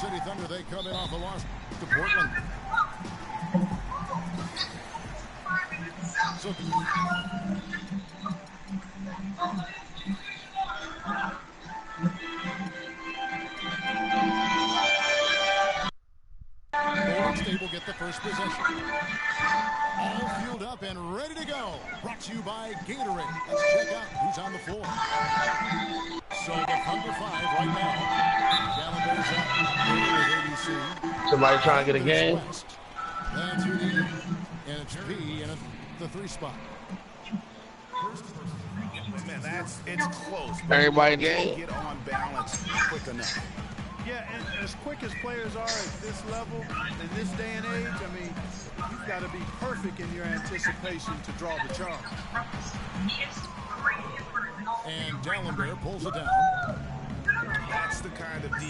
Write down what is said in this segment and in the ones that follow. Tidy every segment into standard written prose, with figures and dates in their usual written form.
City Thunder, they come in off a loss to Portland. So, Golden State will get the first possession. All fueled up and ready to go. Brought to you by Gatorade. Let's check out who's on the floor. So the Thunder 5 right now. Gallenber's up with ABC. Somebody trying to get a game? That's who needed. And it's B in the 3 spot. Man, it's close. Everybody game? Get on balance quick enough. Yeah, and as quick as players are at this level, in this day and age, I mean, you've got to be perfect in your anticipation to draw the charge. And Gallenberg pulls it down. That's the kind of D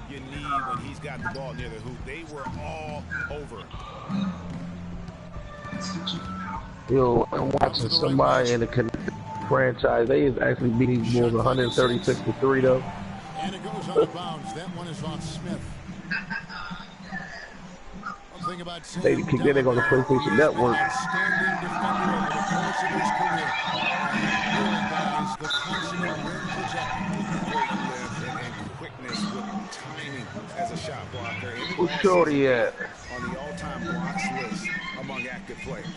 you need when he's got the ball near the hoop. They were all over. Yo, I'm watching somebody in the franchise. They is actually beating Bulls 136-3 though. And it goes out of bounds. That one is on Smith. One thing about They kicked it on the PlayStation Network. Outstanding defender over the course of his career. And the consummate rim protector. Great lift and quickness with timing as a shot blocker. Who's Shorty at? On the all-time blocks list among active players.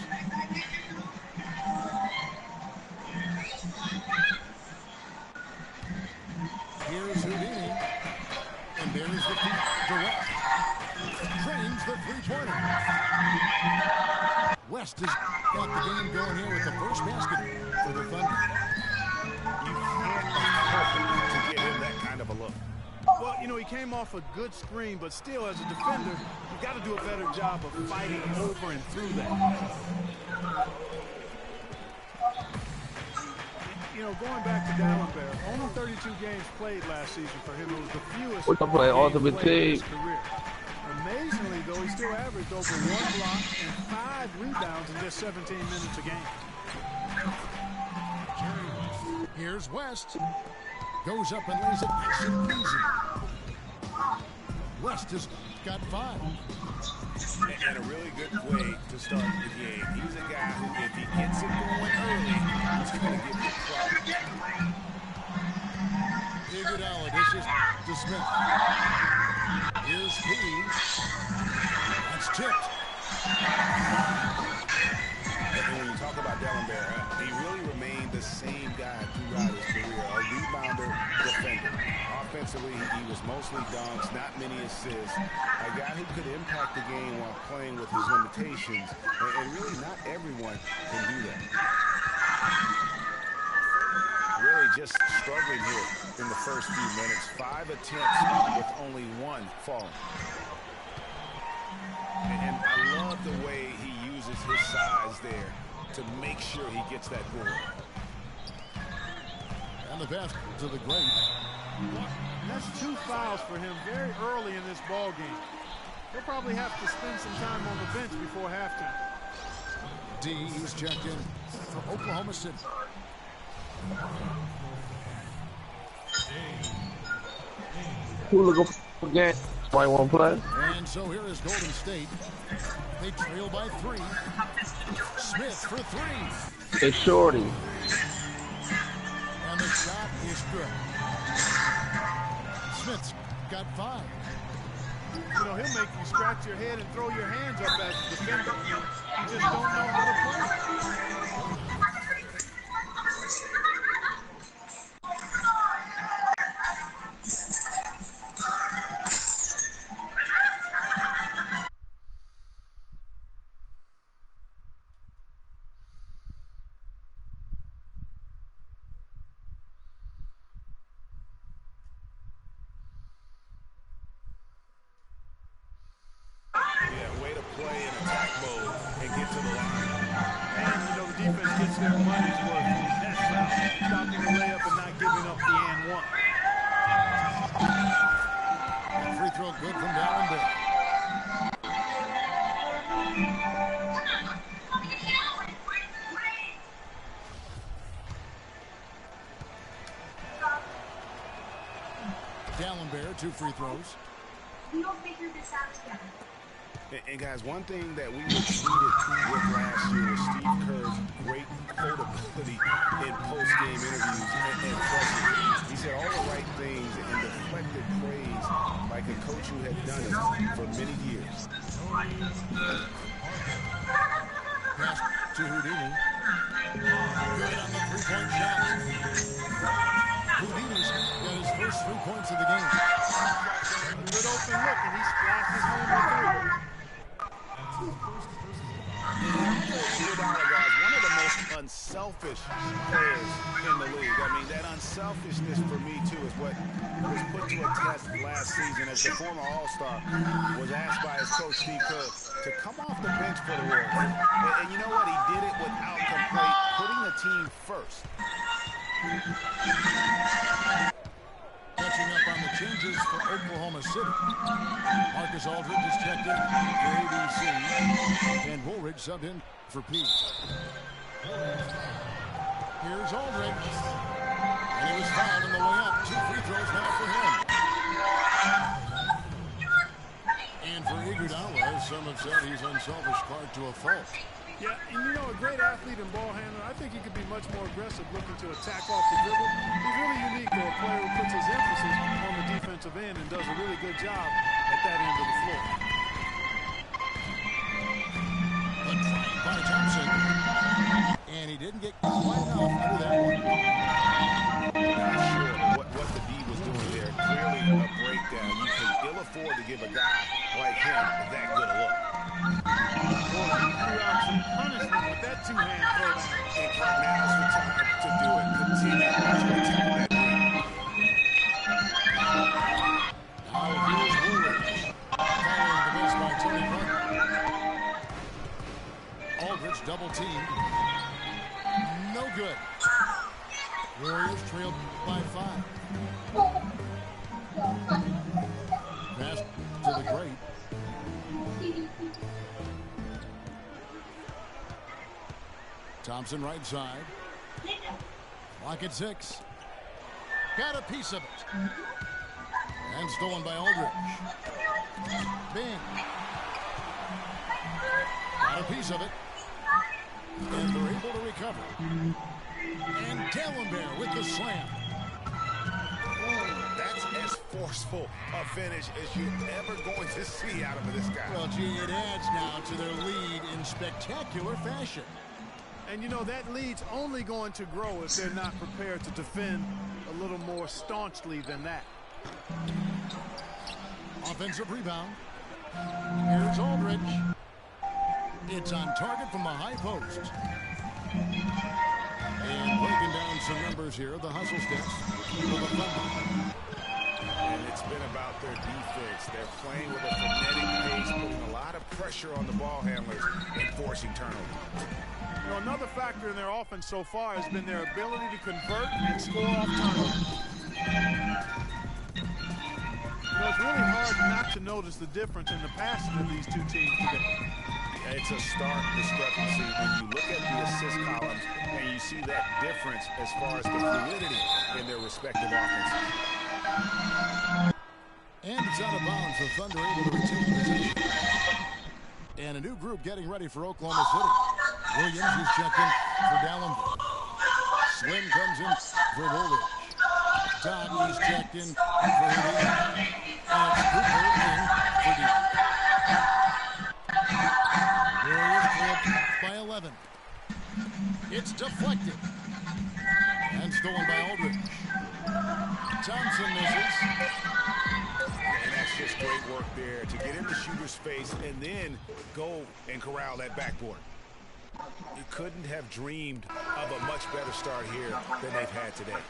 Here's Houdini. And there's the feet direct. Trains the three-pointer. West has got the game going here with the first basket for the Thunder. You can't afford to get him that kind of a look. Well, you know, he came off a good screen, but still, as a defender, you got to do a better job of fighting over and through that. You know, going back to Gallenberg, only 32 games played last season for him. It was the fewest What's up, play Ultimate in his Team? career. Amazingly, though, he still averaged over 1 block and 5 rebounds in just 17 minutes a game. Here's West. Goes up and lays it nice and easy. West has got 5. And a really good way to start the game. He's a guy who, if he gets it going early, he's going to give you trouble. Iguodala dishes to Smith. Here's P. That's tipped. And when you talk about Gallenberg, he really remained the same guy throughout his career, a rebounder, defender. Offensively, he was mostly dunks, not many assists. A guy who could impact the game while playing with his limitations. And really, not everyone can do that. Really just struggling here in the first few minutes. 5 attempts with only 1 falling. And I love the way he uses his size there to make sure he gets that board. And the pass to the great. That's 2 fouls for him very early in this ball game. He'll probably have to spend some time on the bench before halftime. D is checked in for Oklahoma City. Who looking for the game? Somebody want to play? And so here is Golden State. They trail by 3. Smith for 3. It's Shorty. And the shot is good. Smith's got 5. You know, he'll make you scratch your head and throw your hands up as a defender. You just don't know how to play. Gallenberg, 2 free throws. We'll figure this out together. And guys, one thing that we were treated with last year was Steve Kerr's great quotability in post-game interviews and pressers. He said all the right things and deflected praise like a coach who had done it for many years. Pass to Houdini. Good on the three-point shot. Houdini's got his first 3 points of the game. A good open look, and he splashes home the three. Iguodala, guys, one of the most unselfish players in the league. I mean, that unselfishness for me, too, is what was put to a test last season as the former All-Star was asked by his coach, Steve Kerr, to come off the bench for the Warriors. And you know what? He did it without complaint, putting the team first. Catching up on the changes for Oklahoma City. Marcus Aldridge is checked in for ABC. And Woolridge subbed in for Pete. Here's Aldridge. And he was fouled on the way up. 2 free throws now for him. And for Iguodala, some have said he's unselfish Clark to a fault. Yeah, and you know, a great athlete and ball handler, I think he could be much more aggressive looking to attack off the dribble. He's really unique, though, a player who puts his emphasis on the defensive end and does a really good job at that end of the floor. A try by Thompson. And he didn't get quite enough under that one. Not sure what the D was doing there. Clearly a breakdown. You can ill afford to give a guy like him that good a look. Boy, he threw out some punishment with that two-hand throwdown. And Clark, now's the time to do it. Continue to attack that lead. Now here's Woolridge. Following the miss by Tony Parker. Aldridge double teamed. No good. Warriors trailed by 5. Pass to the great. Thompson right side. Clock at 6. Got a piece of it. And stolen by Aldridge. Bing. Got a piece of it. And they're able to recover. And Dalembert with the slam. That's as forceful a finish as you're ever going to see out of this guy. Well, gee, it adds now to their lead in spectacular fashion. And, you know, that lead's only going to grow if they're not prepared to defend a little more staunchly than that. Offensive rebound. Here's Aldridge. It's on target from the high post. And breaking down some numbers here, the hustle steps for the Thunder. And it's been about their defense. They're playing with a frenetic pace, putting a lot of pressure on the ball handlers and forcing turnovers. You know, another factor in their offense so far has been their ability to convert and score off turnovers. You know, it's really hard not to notice the difference in the passing of these two teams today. It's a stark discrepancy when you look at the assist columns and you see that difference as far as the fluidity in their respective offenses. And it's out of bounds, the Thunder able to retain possession. And a new group getting ready for Oklahoma City. Williams is checked in for Dalembert. Slim comes in for Woolridge. Todd is checked in for Houdini. And it's Cooper in for Deep. Warriors trailed by 11. It's deflected. And stolen by Aldridge. Thompson misses. And that's just great work there to get in the shooter's face and then go and corral that backboard. You couldn't have dreamed of a much better start here than they've had today.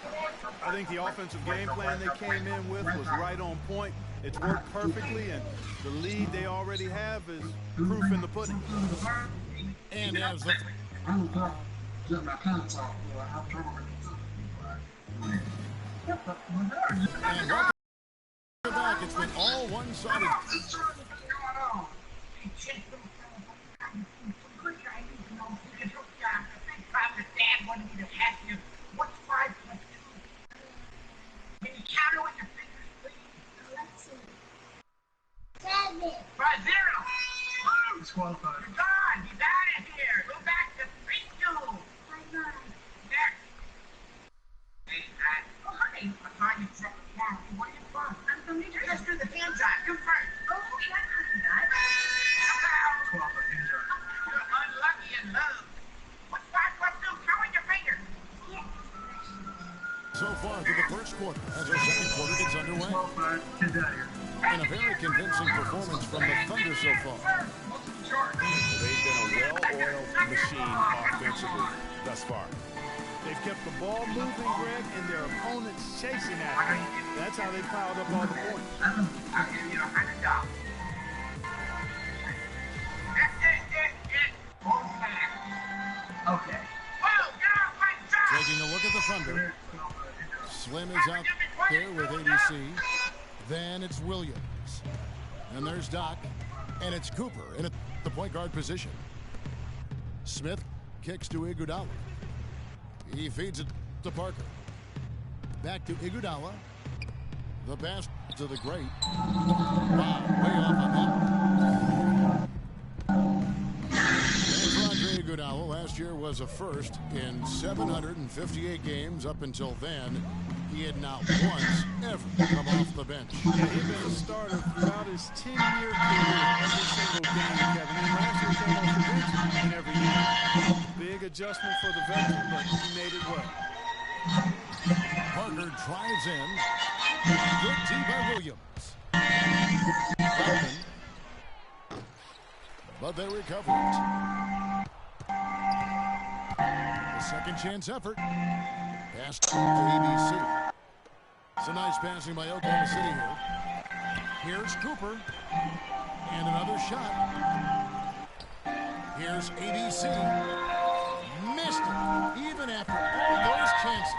I think the offensive game plan they came in with was right on point. It's worked perfectly, and the lead they already have is proof in the pudding. And as the... And welcome back. It's been all one-sided. Just do the hand job. You first. Oh, yeah, I can do that. You're unlucky in love. What's still throwing your finger? So far through the first quarter, as our second quarter gets underway. And a very convincing performance from the Thunder so far. They've been a well-oiled machine offensively thus far. They've kept the ball moving, Greg, and their opponents chasing after them. That's how they piled up all the points. I'll give you $100. Okay. Taking a look at the Thunder. Slim is out there with ADC. Then it's Williams. And there's Doc. And it's Cooper in the point guard position. Smith kicks to Iguodala. He feeds it to Parker. Back to Iguodala. The pass to the great. Wow, way off on that. And Andre Iguodala last year was a first in 758 games. Up until then, he had not once ever come off the bench. Yeah, he's been a starter throughout his 10-year career, every single game, Kevin. And last year he came off the bench in every game. Big adjustment for the veteran, but he made it well. Parker drives in. Good D by Williams. Open. But they recover it. A second chance effort. Pass to ABC. It's a nice passing by Oklahoma City here. Here's Cooper. And another shot. Here's ABC. Missed it, even after all those chances.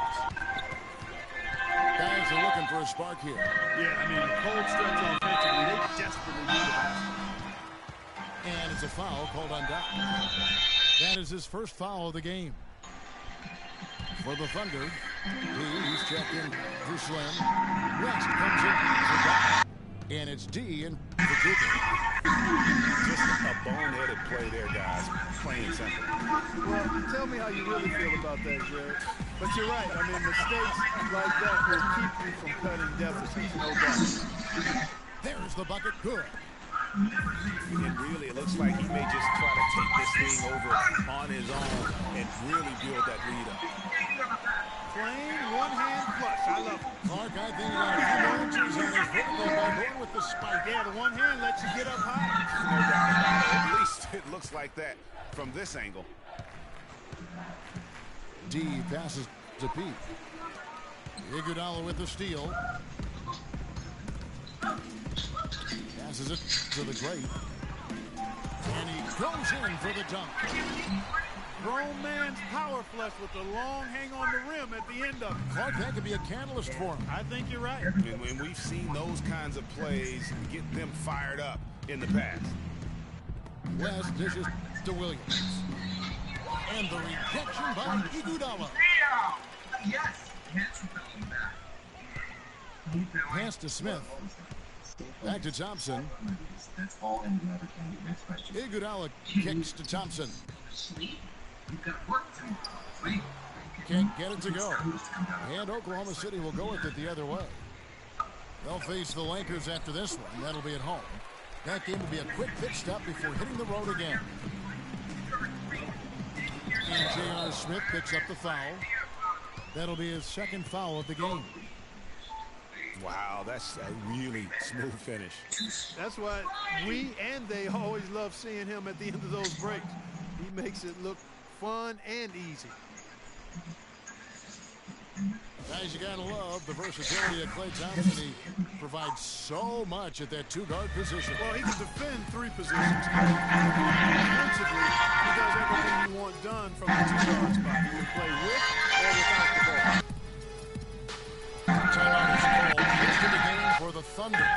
Guys are looking for a spark here. Yeah, I mean, cold stretch offensively, they desperately need it. And it's a foul called on Doc. That is his first foul of the game. For the Thunder, he's checked in for Slim. West comes in for Doc. And it's D in for Cooper. Just a boneheaded play there, guys. Plain and simple. Well, tell me how you really feel about that, Jared. But you're right. I mean, mistakes like that will keep you from cutting deficits, no doubt. There's the bucket. Good. And really, it looks like he may just try to take this thing over on his own and really build that lead up. Plain one-hand flush. I love it. Clark, I think he got a few more inches on his vertical by going with the spike. Yeah, the one hand lets you get up high. No doubt. At least it looks like that from this angle. D passes to Pete. Iguodala with the steal. Passes it to the great. And he goes in for the dunk. Grown man's power flush with the long hang on the rim at the end of it. Clark, that could be a catalyst for him. I think you're right. And when we've seen those kinds of plays get them fired up in the past. West dishes to Williams. And the rejection by Iguodala. Yes. Pass to Smith. Back to Thompson. That's all in the other thing. Next question. Iguodala kicks to Thompson. Sleep? You've got work tomorrow. Sleep. Can't get it to go. And Oklahoma City will go with it the other way. They'll face the Lakers after this one. That'll be at home. That game will be a quick pit stop before hitting the road again. And J.R. Smith picks up the foul. That'll be his second foul of the game. Wow, that's a really smooth finish. That's why we and they always love seeing him at the end of those breaks. He makes it look fun and easy. Guys, you gotta love the versatility of Klay Thompson. He provides so much at that two-guard position. Well, he can defend three positions. Offensively, he does everything you want done from the two-guard spot. He can play with or without the ball. Timeout is called. First of the game for the Thunder.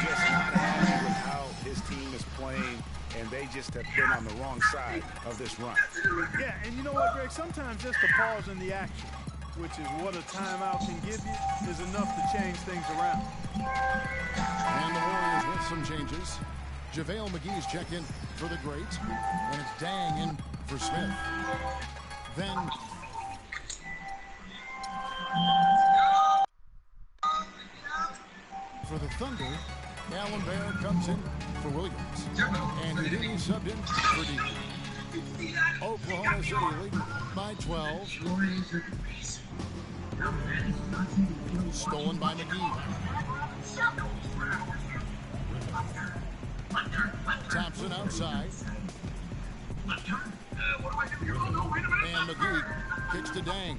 Just not happy with how his team is playing, and they just have been on the wrong side of this run. Yeah, and you know what, Greg? Sometimes just a pause in the action, which is what a timeout can give you, is enough to change things around. And the Warriors with some changes. JaVale McGee's checked in for the great, and it's Dang in for Smith. Then for the Thunder, Dalembert comes in for Williams. And Houdini subbed in for D. Oklahoma City leading by 12. Stolen by McGee. Thompson outside. And McGee kicks to Dang.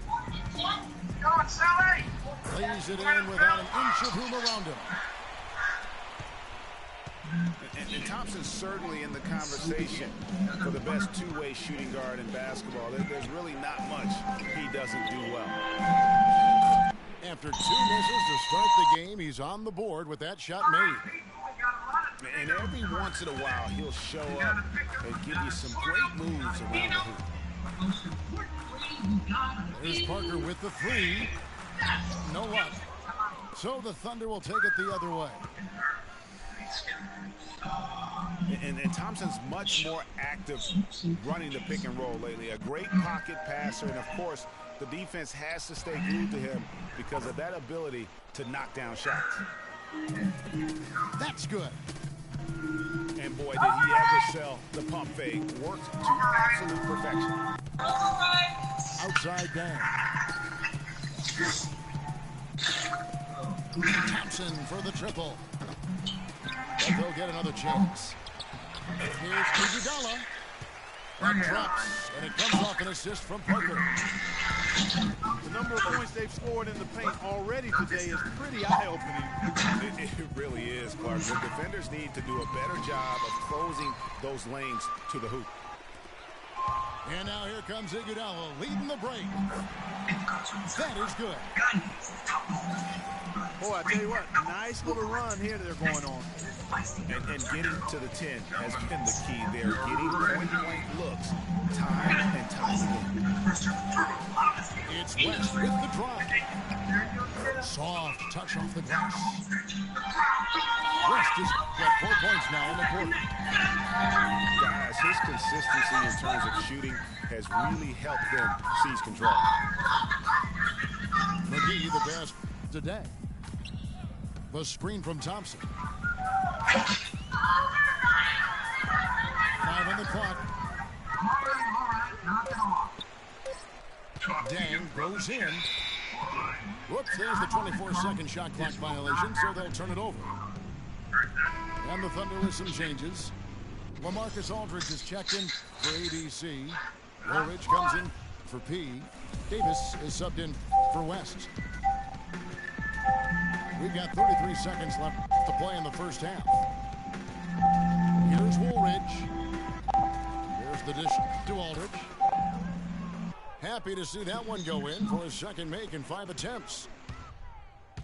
Lays it in without an inch of room around him. And Thompson's certainly in the conversation for the best two-way shooting guard in basketball. There's really not much he doesn't do well. After 2 misses to start the game, he's on the board with that shot made. And every once in a while, he'll show up and give you some great moves around the hoop. There's Parker with the 3. No luck. So the Thunder will take it the other way. And Thompson's much more active running the pick and roll lately. A great pocket passer, and of course, the defense has to stay glued to him because of that ability to knock down shots. That's good. And boy, did he ever sell the pump fake. Worked to absolute perfection. Outside down. Thompson for the triple. But they'll get another chance. Here's Iguodala. That drops, and it comes off an assist from Parker. The number of points they've scored in the paint already today is pretty eye-opening. It really is, Clark. The defenders need to do a better job of closing those lanes to the hoop. And now here comes Iguodala leading the break. That is good. Boy, I tell you what, nice little run here they're going on. And getting to the 10 has been the key there. Getting point-blank looks time and time again. It's West with the drive. Soft touch off the glass. West has got 4 points now in the quarter. Guys, his consistency in terms of shooting has really helped them seize control. McGee the best today. The screen from Thompson. 5 on the clock. Dang goes in. Whoops, there's the 24-second shot clock violation, so they'll turn it over. And the Thunder with some changes. LaMarcus Aldridge is checked in for ABC. Woolridge comes in for P. Davis is subbed in for West. We've got 33 seconds left to play in the first half. Here's Woolridge. There's the dish to Aldridge. Happy to see that one go in for his second make in 5 attempts.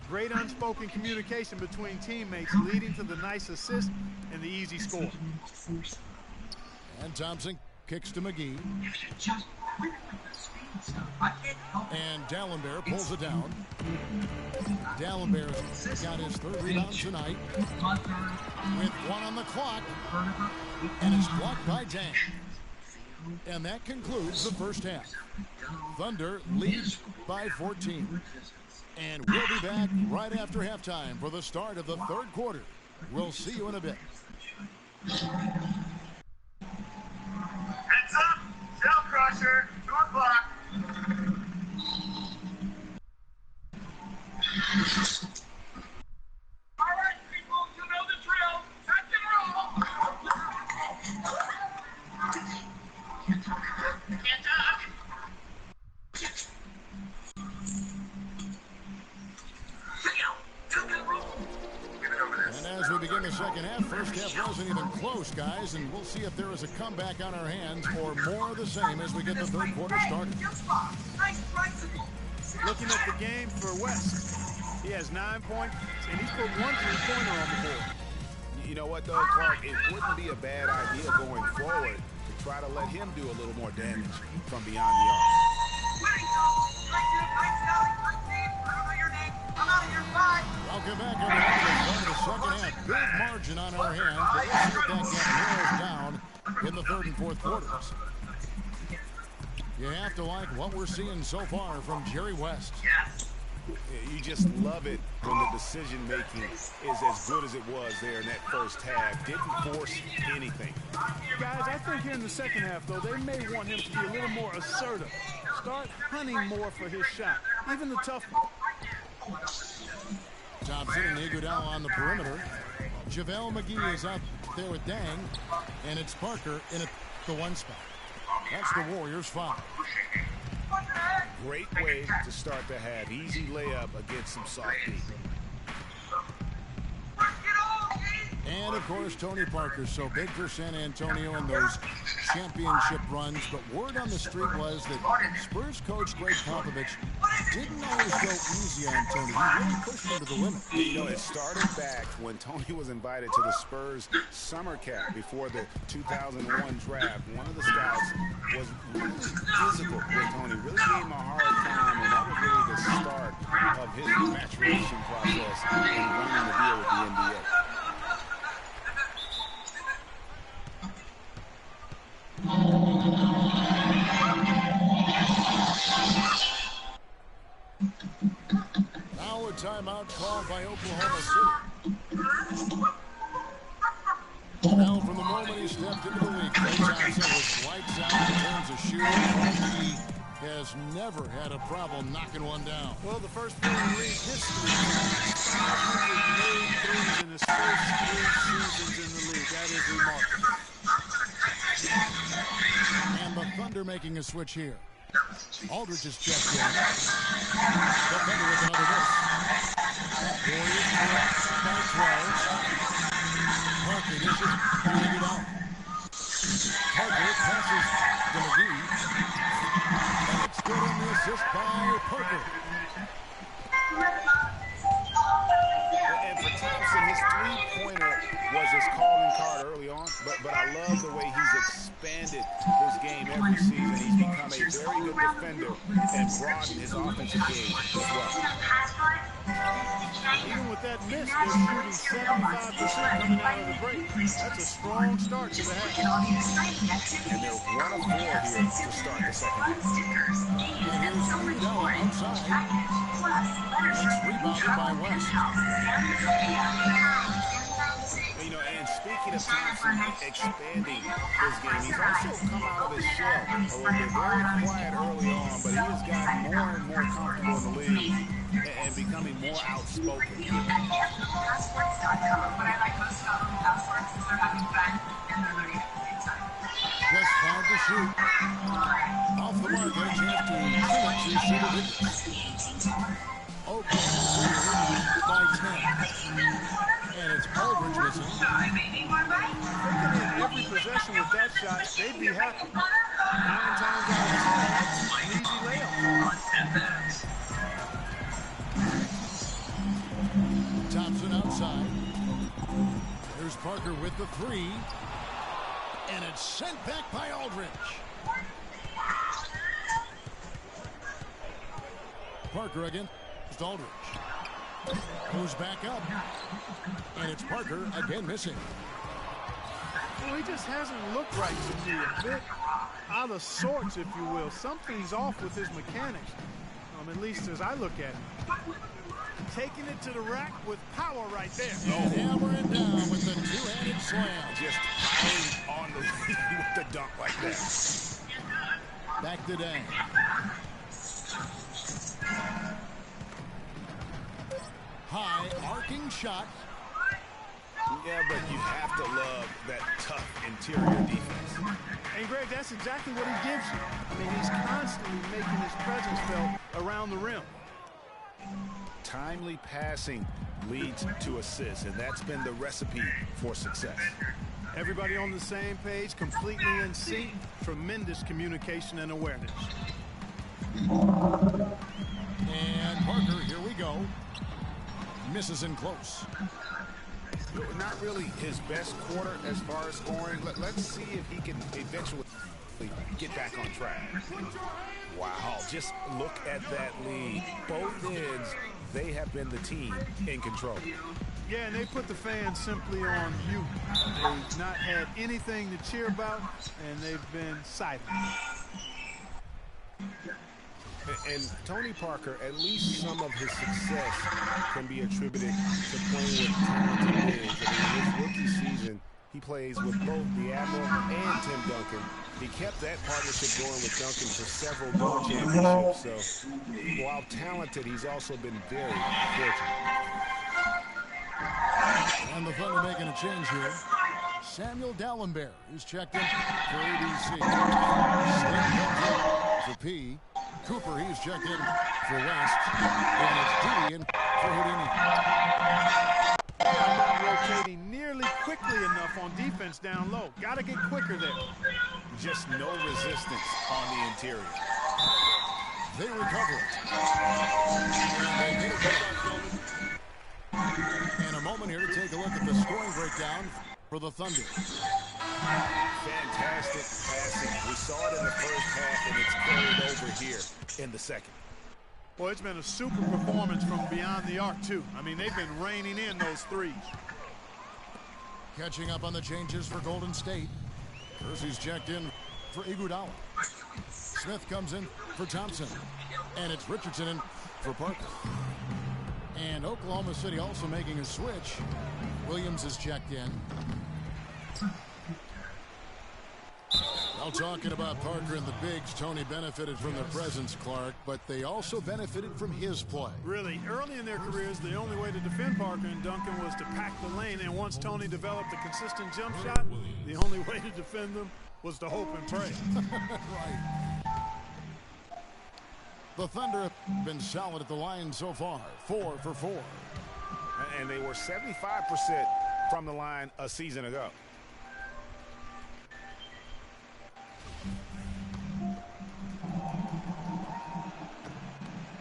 Great unspoken communication between teammates leading to the nice assist and the easy score. And Thompson kicks to McGee. And Dalembert pulls it down. Dalembert got his 3rd rebound tonight. With 1 on the clock. And it's blocked by Dang. And that concludes the first half. Thunder leads by 14. And we'll be back right after halftime for the start of the 3rd quarter. We'll see you in a bit. Heads up! Shell crusher! Short block! All right, people, you know the drill. Touch and roll. Can't talk. And as we begin the second half, first half wasn't even close, guys, and we'll see if there is a comeback on our hands or more of the same as we get the 3rd quarter started. Looking at the game for West, he has 9 points, and he's put 1 3-pointer on the board. You know what, though, Clark? It wouldn't be a bad idea going forward to try to let him do a little more damage from beyond the arc. Welcome back, everyone. To the second half. Big margin on our hands, but we'll see if that gap narrows down in the 3rd and 4th quarters. You have to like what we're seeing so far from Jerry West. You just love it when the decision-making is as good as it was there in that first half. Didn't force anything. Guys, I think here in the second half, though, they may want him to be a little more assertive. Start hunting more for his shot, even the tough one. Thompson and Iguodala on the perimeter. JaVale McGee is out there with Dang, and it's Parker in the one spot. That's the Warriors' foul. Great way to start the half. Easy layup against some soft D. And, of course, Tony Parker, so big for San Antonio in those championship runs. But word on the street was that Spurs coach Greg Popovich didn't always go easy on Tony. He really pushed him to the limit. You know, it started back when Tony was invited to the Spurs summer camp before the 2001 draft. One of the scouts was really physical with Tony, really gave him a hard time, and that was really the start of his maturation process in running the deal with the NBA. Now a timeout called by Oklahoma City. Well, from the moment he stepped into the league, Klay Thompson was lights out in terms of shooting. He has never had a problem knocking one down. Well, the first player in league history, 500 made threes in his first 3 seasons in the league. That is remarkable. And the Thunder making a switch here. Aldridge is checked in. The Thunder with another miss. Warriors by 12. Parker dishes to Iguodala. Parker passes to McGee. And it's good on the assist by Parker. And for Thompson, his three-pointer was his calling card early on, but I love the way he's expanded his game every season. He's become a very good defender and broadened his offensive game as well. Even with that miss, they're shooting 75% coming out of the break. That's a strong start to the half. And they're 1 of 4 here to start the second half. And here's Iguodala outside. It's rebounded by West. You know, and speaking of Thompson expanding his game, he's also come out of his shell a little bit. Very quiet early on, but he has gotten more and more comfortable in the league and becoming more outspoken. Just found the shoot. Off the mark, a chance to finish his shooter. Oklahoma by 10. And it's Aldridge missing. If they could hit every possession with that shot, they'd be happy. 9 times out of 10, that's an easy layup. Thompson outside. There's Parker with the 3. And it's sent back by Aldridge. Parker again. Aldridge goes back up, and it's Parker again missing. Well, he just hasn't looked right to me. A bit out of sorts, if you will. Something's off with his mechanics, at least as I look at him. Taking it to the rack with power right there. And hammering down with the two-handed slam. Just piling on the lead with the dunk like that. Back to Dang. High arcing shot. Yeah, but you have to love that tough interior defense. And Greg, that's exactly what he gives you. I mean, he's constantly making his presence felt around the rim. Timely passing leads to assists, and that's been the recipe for success. Everybody on the same page, completely in sync, tremendous communication and awareness. And Parker, here we go. Misses in close. Not really his best quarter as far as scoring. Let's see if he can eventually get back on track. Wow, just look at that lead. Both ends, they have been the team in control. Yeah, and they put the fans simply on mute. They've not had anything to cheer about, and they've been silent. And Tony Parker, at least some of his success can be attributed to playing with talented bigs. I mean, in his rookie season, he plays with both the Admiral and Tim Duncan. He kept that partnership going with Duncan for several more championships. So while talented, he's also been very fortunate. And the Thunder making a change here. Samuel Dalembert is checked in for ABC. Slim for P. Cooper, he's checked in for West. And it's Didi in for Houdini. They are not rotating nearly quickly enough on defense down low. Got to get quicker there. Just no resistance on the interior. They recover it. And they get it. And a moment here to take a look at the scoring breakdown for the Thunder. Fantastic passing. We saw it in the first half, and it's carried over here in the second. Well, it's been a super performance from beyond the arc, too. I mean, they've been raining in those threes. Catching up on the changes for Golden State. Kersey's checked in for Iguodala. Smith comes in for Thompson. And it's Richardson in for Parker. And Oklahoma City also making a switch. Williams is checked in. Well, talking about Parker and the bigs, Tony benefited from their presence, Clark, but they also benefited from his play. Really, early in their careers, the only way to defend Parker and Duncan was to pack the lane, and once Tony developed a consistent jump shot, the only way to defend them was to hope and pray. Right. The Thunder have been solid at the line so far, 4 for 4. And they were 75% from the line a season ago.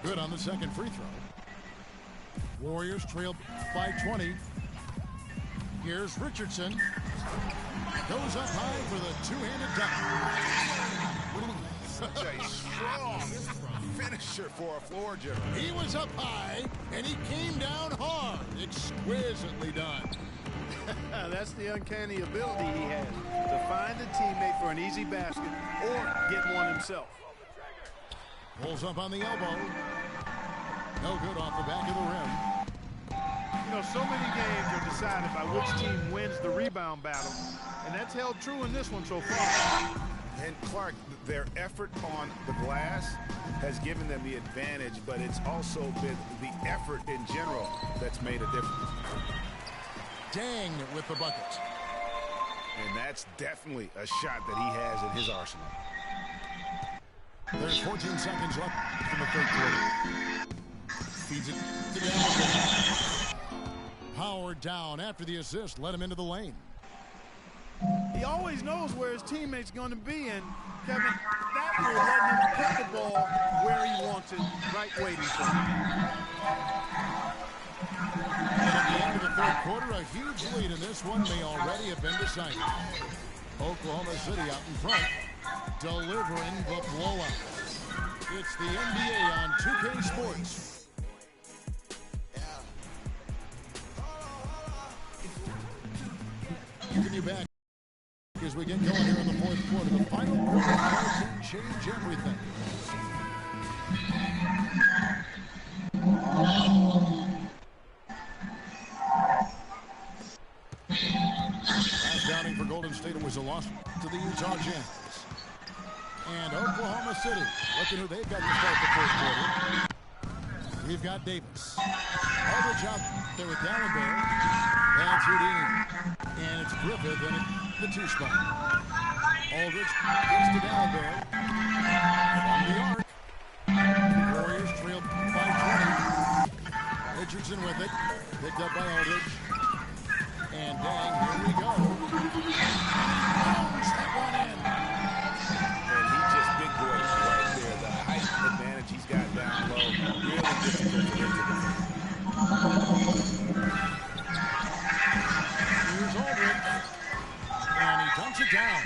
Good on the second free throw. Warriors trail by 20. Here's Richardson. Goes up high for the two-handed dunk. Such a strong finisher for a floor general. He was up high, and he came down hard. Exquisitely done. That's the uncanny ability he has, to find a teammate for an easy basket or get one himself. Pulls up on the elbow. No good off the back of the rim. You know, so many games are decided by which team wins the rebound battle, and that's held true in this one so far. And Clark, their effort on the glass has given them the advantage, but it's also been the effort in general that's made a difference. Dang with the bucket. And that's definitely a shot that he has in his arsenal. There's 14 seconds left in the third quarter. Feeds it to Dalembert. Powered down after the assist. Let him into the lane. He always knows where his teammate's going to be, and Kevin, that will let him put the ball where he wants it, right waiting for him. And at the end of the third quarter, a huge lead in this one may already have been decided. Oklahoma City out in front, delivering the blowout. It's the NBA on 2K Sports. Giving you back as we get going here in the fourth quarter. The final quarter can change everything. Last downing for Golden State, it was a loss to the Utah Jazz. And Oklahoma City, looking who they've got to start the fourth quarter. We've got Davis. Aldridge out there with Dalembert. That's Houdini. And it's Griffith in the two spot. Aldridge gets to Dalembert. From the arc. Warriors trailed by 20. Richardson with it. Picked up by Aldridge. And dang, here we go. Bounce that one in. And he just big boy right there. The height advantage he's got down low. Really difficult to get to the rim. Here's Aldridge. And he dunks it down.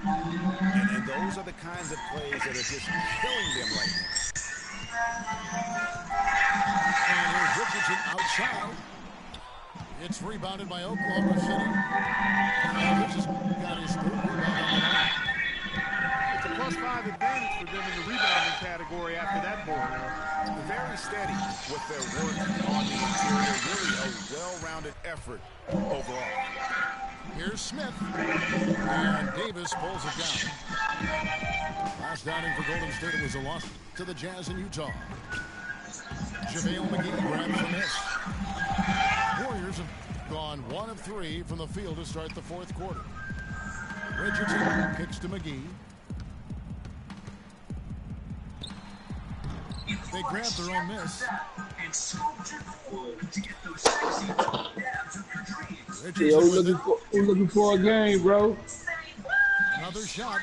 And those are the kinds of plays that are just killing them right now. And here's Richardson outside. It's rebounded by Oklahoma City. Aldridge has got his third rebound on the night. It's a +5 advantage for them in the rebounding category after that board. Very steady with their work on the interior. Really a well-rounded effort overall. Here's Smith. And Davis pulls it down. Last outing for Golden State, it was a loss to the Jazz in Utah. JaVale McGee grabs the miss. Warriors have gone 1 of 3 from the field to start the fourth quarter. Richardson kicks to McGee. They grab their own miss. Hey, who's looking for a game, bro? Another shot.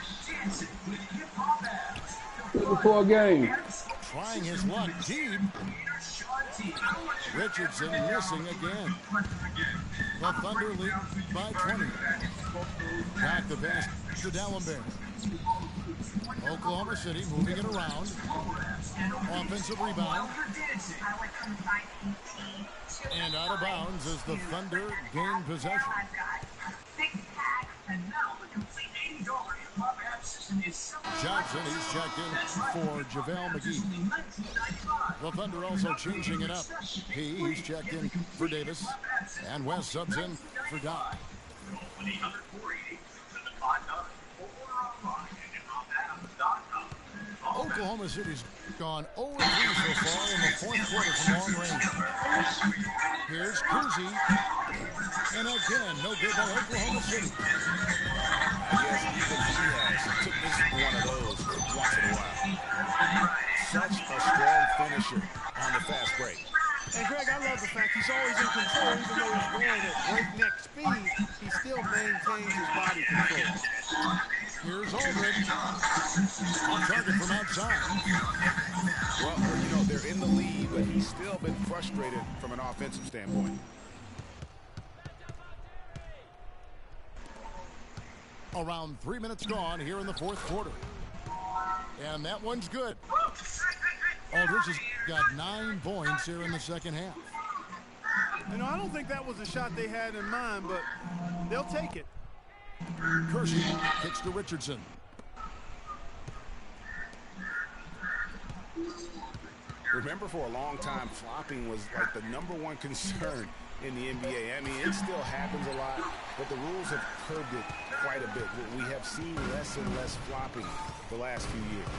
Looking for a game. Trying his luck deep. Richardson missing again. The Thunder lead by 20. Back the pass to Dalembert. Oklahoma City moving it around. Offensive rebound. And out of bounds as the Thunder gain possession. Johnson, he's checked in for JaVale McGee. The Thunder also changing it up. He's checked in for Davis. And West subs in for Doc. Oklahoma City's gone 0-3 so far in the fourth quarter from long range. Here's Cousy. And again, no good by Oklahoma City. I guess even he took this one of those once in a while. Such a strong finisher on the fast break. And Greg, I love the fact he's always in control. Even though he's going at breakneck speed, he still maintains his body control. Here's Aldridge. On target from outside. Well, you know, they're in the lead, but he's still been frustrated from an offensive standpoint. Around 3 minutes gone here in the fourth quarter. And that one's good. Aldridge has got 9 points here in the second half. You know, I don't think that was the shot they had in mind, but they'll take it. Kersey kicks to Richardson. Remember, for a long time, flopping was like the #1 concern in the NBA. I mean, it still happens a lot, but the rules have curbed it quite a bit. We have seen less and less flopping the last few years.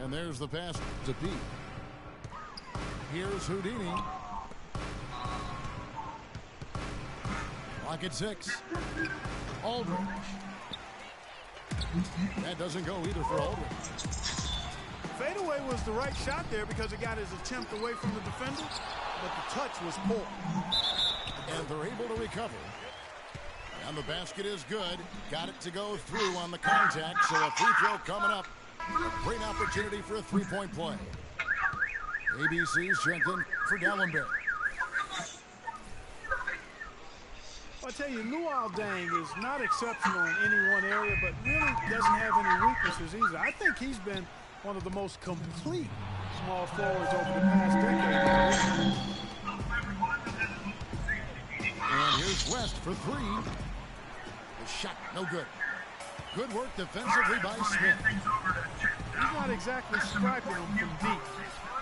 And there's the pass to Pete. Here's Houdini. Lock at 6. Aldridge. That doesn't go either for Aldridge. Fadeaway was the right shot there because it got his attempt away from the defender, but the touch was poor. And they're able to recover. And the basket is good. Got it to go through on the contact, so a free throw coming up. A great opportunity for a three-point play. ABC's checked in for Dalembert. I tell you, Luol Deng is not exceptional in any one area, but really doesn't have any weaknesses either. I think he's been one of the most complete small forwards over the past decade. And here's West for 3. The shot, no good. Good work defensively by Smith. He's not exactly striping him from deep.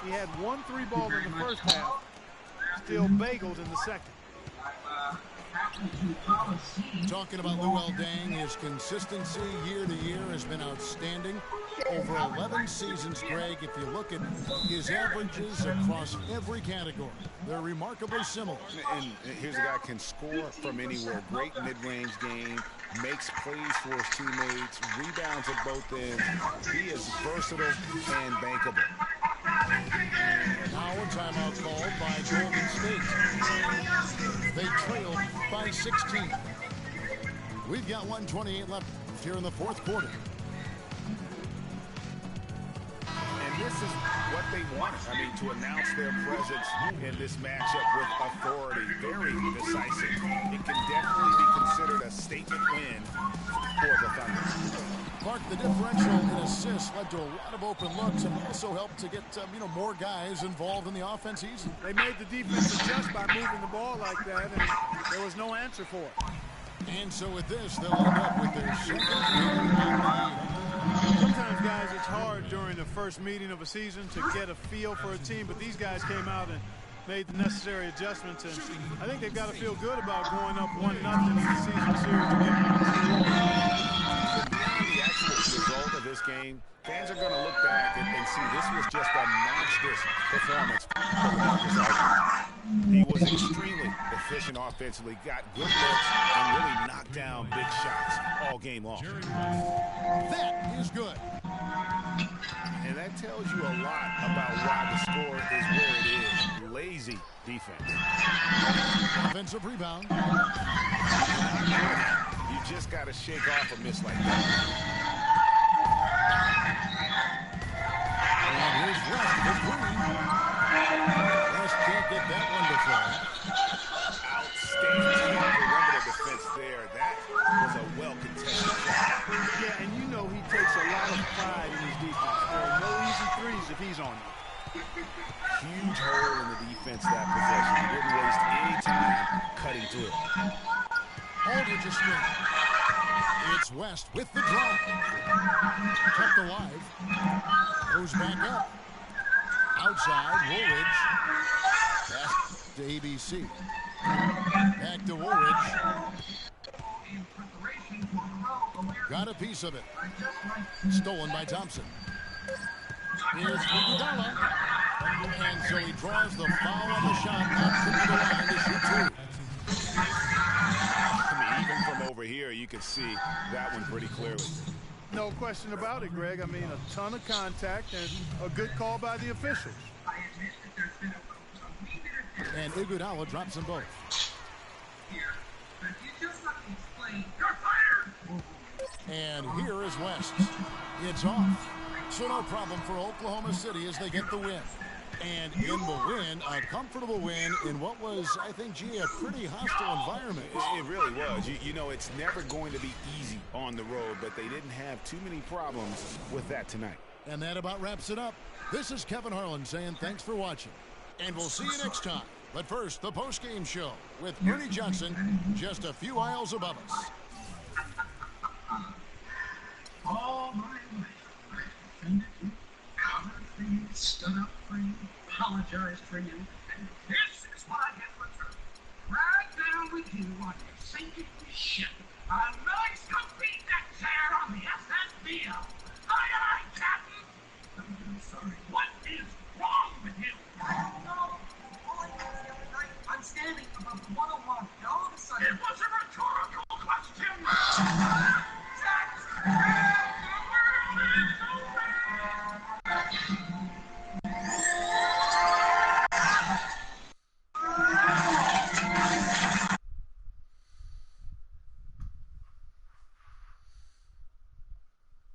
He had 1 3-ball in the first half, still bageled in the second. Talking about Luol Deng, his consistency year to year has been outstanding. Over 11 seasons, Greg, if you look at his averages across every category, they're remarkably similar. And here's a guy who can score from anywhere. Great mid-range game, makes plays for his teammates, rebounds at both ends. He is versatile and bankable. Now a timeout called by Golden State. They trailed by 16. We've got 1:28 left here in the fourth quarter. And this is what they wanted. I mean, to announce their presence in this matchup with authority, very decisive. It can definitely be considered a statement win for the Thunder. Mark, the differential in assists led to a lot of open looks and also helped to get more guys involved in the offense easy. They made the defense adjust by moving the ball like that, and there was no answer for it. And so with this, they'll end up with their second win on Sometimes, guys, it's hard during the first meeting of a season to get a feel for a team, but these guys came out and made the necessary adjustments, and I think they've got to feel good about going up 1-0 in the season series again. Beyond the actual result of this game, fans are going to look back and see this was just a monstrous performance for Marcus Arthur. He was extremely efficient offensively, got good looks, and really knocked down big shots all game long. That is good. And that tells you a lot about why the score is where it is. Lazy defense. Offensive rebound. You just got to shake off a miss like that. And here's West with three. West can't get that one to fall. Outstanding perimeter defense there. That was a well-contested shot. Yeah, and you know he takes a lot of pride in his defense. There are no easy threes if he's on it. Huge hole in the defense that possession. He didn't waste any time cutting through it. Aldridge a screen. It's West with the draw. Kept alive. Goes back up. Outside, Woolridge. Pass to ABC. Back to Woolridge. Got a piece of it. Stolen by Thompson. Here's Iguodala. And so he draws the foul on the shot. Up to the line to shoot two. I mean, even from over here, you can see that one pretty clearly. No question about it, Greg. I mean, a ton of contact and a good call by the officials. And Iguodala drops them both. And here is West. It's off. So no problem for Oklahoma City as they get the win. And in the win, a comfortable win in what was, I think, a pretty hostile environment. It really was. You know, it's never going to be easy on the road, but they didn't have too many problems with that tonight. And that about wraps it up. This is Kevin Harlan saying thanks for watching. And we'll see you next time. But first, the post-game show with Ernie Johnson just a few aisles above us. All my life, I defended you, countered for you, stood up for you, apologized for you, and this is what I get for truth. Right down with you on your sinking ship.